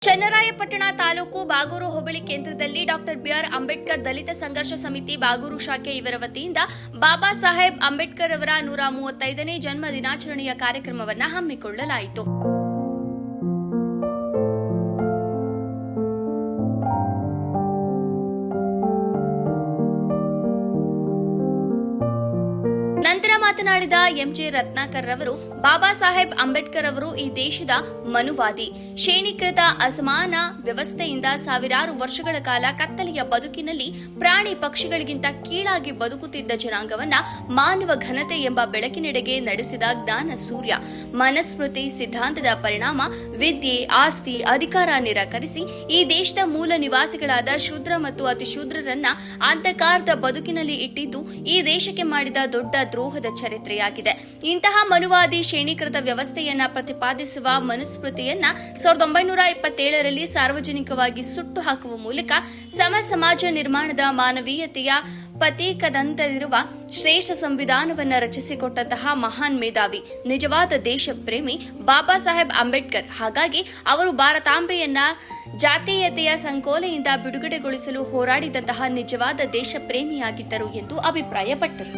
ಚನ್ನರಾಯಪಟ್ಟಣ ತಾಲೂಕು ಬಾಗೂರು ಹೋಬಳಿ ಕೇಂದ್ರದಲ್ಲಿ doctor B R Ambedkar ದಲಿತ ಸಂಘರ್ಷ ಸಮಿತಿ ಬಾಗೂರು ಶಾಖೆ ಇವರ ವತಿಯಿಂದ ಬಾಬಾ ಸಾಹೇಬ್ ಅಂಬೇಡ್ಕರ್ ಅವರ 135ನೇ ಜನ್ಮ ದಿನಾಚರಣೆಯ ಕಾರ್ಯಕ್ರಮವನ್ನು ಹಮ್ಮಿಕೊಳ್ಳಲಾಯಿತು. ನಂತರ ಮಾತನಾಡಿದ ಎಂಜೆ ರತ್ನಾಕರ್ ರವರು, ಬಾಬಾ ಸಾಹೇಬ್ ಅಂಬೇಡ್ಕರ್ ಅವರು ಈ ದೇಶದ ಮನುವಾದಿ, ಶ್ರೇಣೀಕೃತ ಅಸಮಾನ ವ್ಯವಸ್ಥೆಯಿಂದ ಸಾವಿರಾರು ವರ್ಷಗಳ ಕಾಲ ಕತ್ತಲೆಯ ಬದುಕಿನಲ್ಲಿ ಪ್ರಾಣಿ ಪಕ್ಷಿಗಳಿಗಿಂತ ಕೀಳಾಗಿ ಬದುಕುತ್ತಿದ್ದ ಜನಾಂಗವನ್ನ ಮಾನವ ಘನತೆ ಎಂಬ ಬೆಳಕಿನೆಡೆಗೆ ನಡೆಸಿದ ಜ್ಞಾನ ಸೂರ್ಯ. ಮನಸ್ಮೃತಿ ಸಿದ್ಧಾಂತದ ಪರಿಣಾಮ ವಿದ್ಯೆ, ಆಸ್ತಿ, ಅಧಿಕಾರ ನಿರಾಕರಿಸಿ ಈ ದೇಶದ ಮೂಲ ನಿವಾಸಿಗಳಾದ ಶೂದ್ರ ಮತ್ತು ಅತಿಶೂದ್ರರನ್ನ ಅಂಧಕಾರದ ಬದುಕಿನಲ್ಲಿ ಇಟ್ಟಿದ್ದು ಈ ದೇಶಕ್ಕೆ ಮಾಡಿದ ದೊಡ್ಡ ದ್ರೋಹದ ಚರಿತ್ರೆಯಾಗಿದೆ. ಇಂತಹ ಮನುವಾದಿ ಶ್ರೇಣೀಕೃತ ವ್ಯವಸ್ಥೆಯನ್ನ ಪ್ರತಿಪಾದಿಸುವ ಮನುಸ್ಮೃತಿಯನ್ನ 1927ರಲ್ಲಿ ಸಾರ್ವಜನಿಕವಾಗಿ ಸುಟ್ಟು ಹಾಕುವ ಮೂಲಕ ಸಮಾಜ ನಿರ್ಮಾಣದ ಮಾನವೀಯತೆಯ ಪ್ರತೀಕದಂತಿರುವ ಶ್ರೇಷ್ಠ ಸಂವಿಧಾನವನ್ನು ರಚಿಸಿಕೊಟ್ಟಂತಹ ಮಹಾನ್ ಮೇಧಾವಿ, ನಿಜವಾದ ದೇಶ ಪ್ರೇಮಿ ಬಾಬಾ ಸಾಹೇಬ್ ಅಂಬೇಡ್ಕರ್. ಹಾಗಾಗಿ ಅವರು ಭಾರತಾಂಬೆಯನ್ನ ಜಾತೀಯತೆಯ ಸಂಕೋಲೆಯಿಂದ ಬಿಡುಗಡೆಗೊಳಿಸಲು ಹೋರಾಡಿದಂತಹ ನಿಜವಾದ ದೇಶ ಪ್ರೇಮಿಯಾಗಿದ್ದರು ಎಂದು ಅಭಿಪ್ರಾಯಪಟ್ಟರು.